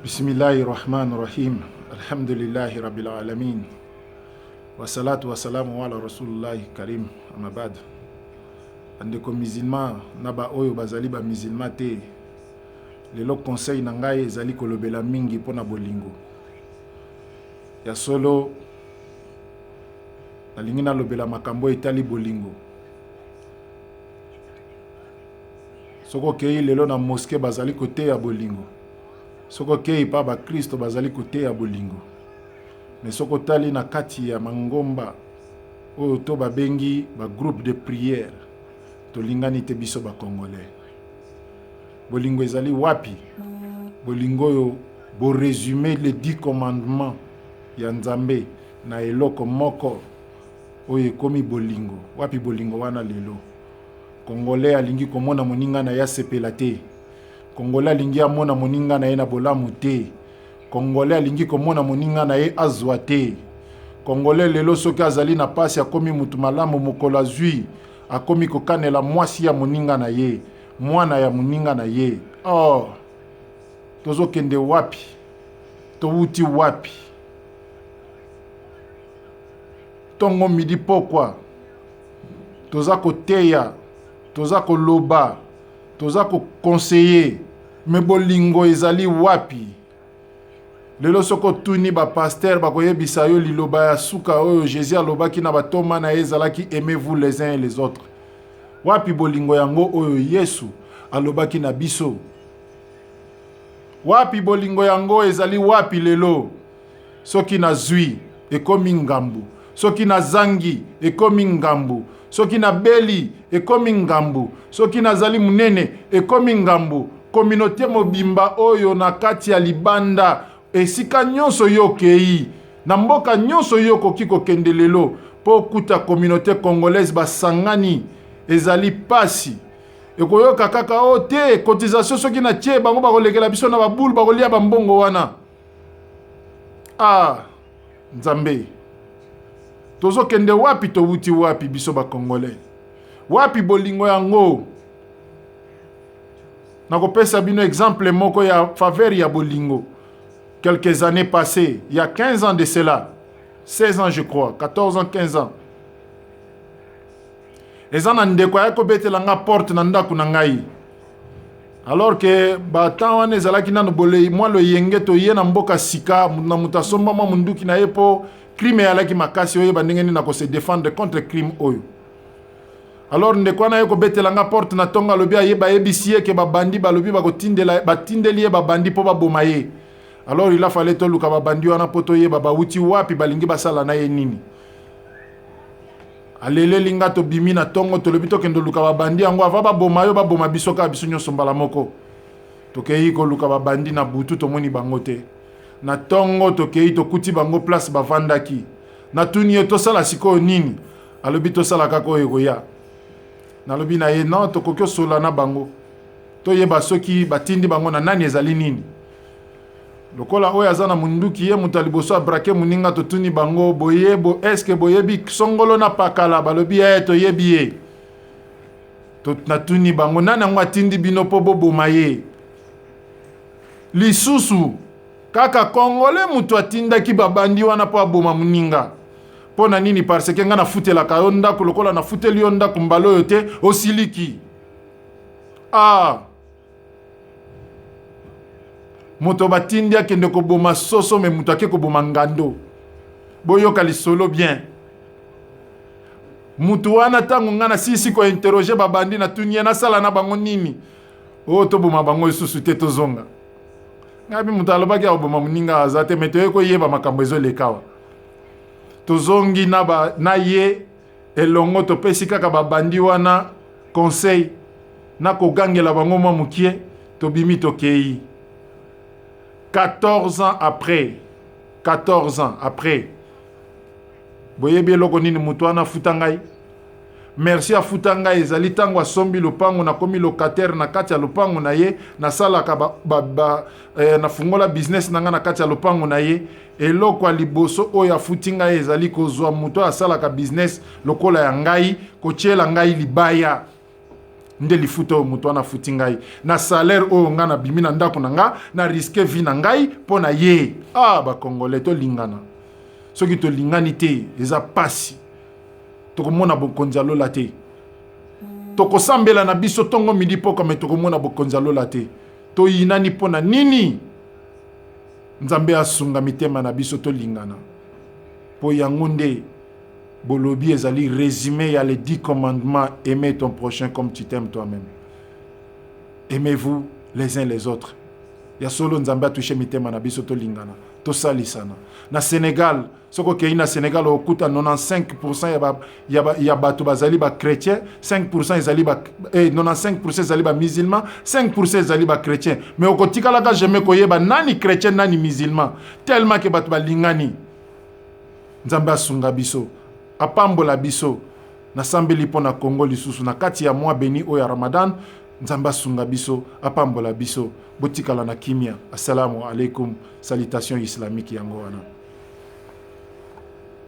Bismillahirrahmanirrahim. Alhamdulillahi rabbil alamin. Wassalatu wassalamu ala rasulullahi karim. Amabad. Andeko musulman naba oyo bazali ba musulman te. Lelo conseil na ngai ezali kolobela mingi pona bolingo. Ya solo nalingi nalobela makambo etali bolingo. Soko kei lelo na mosquée bazali kote ya bolingo. Soko kei pa ba Kristo bazali kote ya bolingo. Mais soko tali na kati ya mangomba oyo to babengi ba groupe de prière to lingani te biso ba congolais. Bolingo ezali wapi? Bolingo yo bo résumer les 10 commandements ya Nzambe na eloko moko oyo komi bolingo. Wapi bolingo wana lelo? Congolais alingi komona moninga na ya sepela te. Congolais alingi amona moninga na ye na bolamu te. Congolais alingi komona moninga na ye azwa te. Congolais lelo soki azali na pasi akomi mutu malamu mokolo azwi akomi kokanela mwasi ya moninga na ye, mwana ya moninga na ye. Oh, tozokende wapi? Touti wapi? Tongo midi pokwa toza koteya, toza koloba, toza conseiller, mais bolingo ezali wapi? Lelo soko tuni ba pasteur bakoyebisa yo liloba ya suka oyo Jésus alobaki na batoma na ezalaki aimez-vous les uns et les autres. Wapi bolingo yango oyo Yesu alobaki na biso? Wapi bolingo yango ezali wapi lelo? Soki nazwi ekomi ngambu, soki nazangi ekomi ngambu, soki na beli ekomi ngambu, soki nazali munene ekomi ngambu. Communauté mobimba oyo na kati ya libanda esika nyonso yo kei na mboka nyonso yo koki kokende lelo po kuta communauté congolaise basangani ezali pasi ekoyoka kaka o te cotisation soki na tie bango bakolekela biso na babulu bakolia bambongo wana. Ah, Nzambe, tozokende wapi towuti wapi biso ba congolais? Wapi bolingo yango? Nakopesa bino exemple moko ya faveur ya bolingo. Quelques années passées, il y a 15 ans de cela, 16 ans je crois, 14 ans, 15 ans. Ezana ndeko ya kobetela nga porte na ndaku na ngai. Alors que batan wana ezalaki nanu bolei mwa lo yenge to ye na mboka sika na mutasomba mwa munduki na yepo crime yalaki makasi oyo bandengeni na ko se défendre contre crime oyo. Alors ndeko wana yeko betela nga porte na tonga lobi ayeba yebisiye ke babandi balobi bakotindela batindeli ye babandi po baboma ye. Alors il a fallu to luka babandi wana poto yeba bawuti wapi balingi basala na ye nini. Alele linga to bimi na tongo to lobi to kendo luka babandi yango ava baboma yo baboma biso ka biso nyonso mbala moko. Tokei ko luka babandi na butu to moni bango te. Na tongo tokei to kuti bango place bavandaki. Na tuni to sala siko nini. Alobi to sala kako egoya. Nalobi na ye non to kokyo sola na bango. To yeba soki batindi bango na nani ezali nini. Lokola oyo azana munduki ye mutaliboso abrake muninga to tuni bango boyebo eske boyebi songolo na pakala balobi ye to yebi ye. To na tuni bango nana ngwa tindi bino po boboma ye. Lisusu kaka Congolais mutu atindaki babandi wana po aboma muninga. Pona nini? Parce que nga na futela kayonda kulokola na futeli yonda kumbalo yote osiliki. Ah, moto batindi akende ko boma soso me mutu ake ko boma ngando. Boyoka lisolo bien. Mutu wana tango nga na sisi ko interroger babandi na tunia na sala na bango nini. O to boma bango isusu te tozonga. Ngabi mutu alobaki ya boma muninga azate meto yeko yeba makambo ezolekawa. Tozongi na ye elongo to pesi kaka babandi wana conseil na kogangela bango mwa mukie to bimi to kei. 14 ans après boyebi eloko nini mutu wana futangai. Merci a futangai ezali tango asombi lopango na komi locataire na kati ya lopango na ye na sala ka na fungola business na nga na kati ya lopango na ye. Eloko liboso oyo afutinga ezali kozwa muto asala ka business lokola ya ngai kotiela ngai libaya. nde lifuta o muto na futi ngai na salaire o nga na bimi na ndako na nga na risque vie na ngai po na ye. Ah ba congolais to lingana soki to lingani te eza pasi tokomona bokonzi alola te tokosambela na biso tongo midi poko me tokomona bokonzi alola te toyinani po na nini. Nzambe asunga mitema na biso to lingana po yango nde bolobi ezali résumé ya les 10 commandements. Aimez ton prochain comme tu t'aimes toi-même. Aimez-vous les uns les autres. Ya solo nzambe a touché mitema na biso to lingana to salisana. Na Sénégal soko ke na Sénégal okuta 95% ya bato bazali ba chrétien, 5% ezali ba 95% ezali ba musulman, 5% ezali ba chrétien. Mais okotika la ka jamais koyeba nani chrétien nani musulman tellement que bato balingani. Nzambe asunga biso apambola biso na sambeli po na Congo lisusu na kati ya mois béni o ya Ramadan. Nzamba sunga biso apambola biso botikala na kimia. Assalamu alaikum. Salutation islamique yango wana.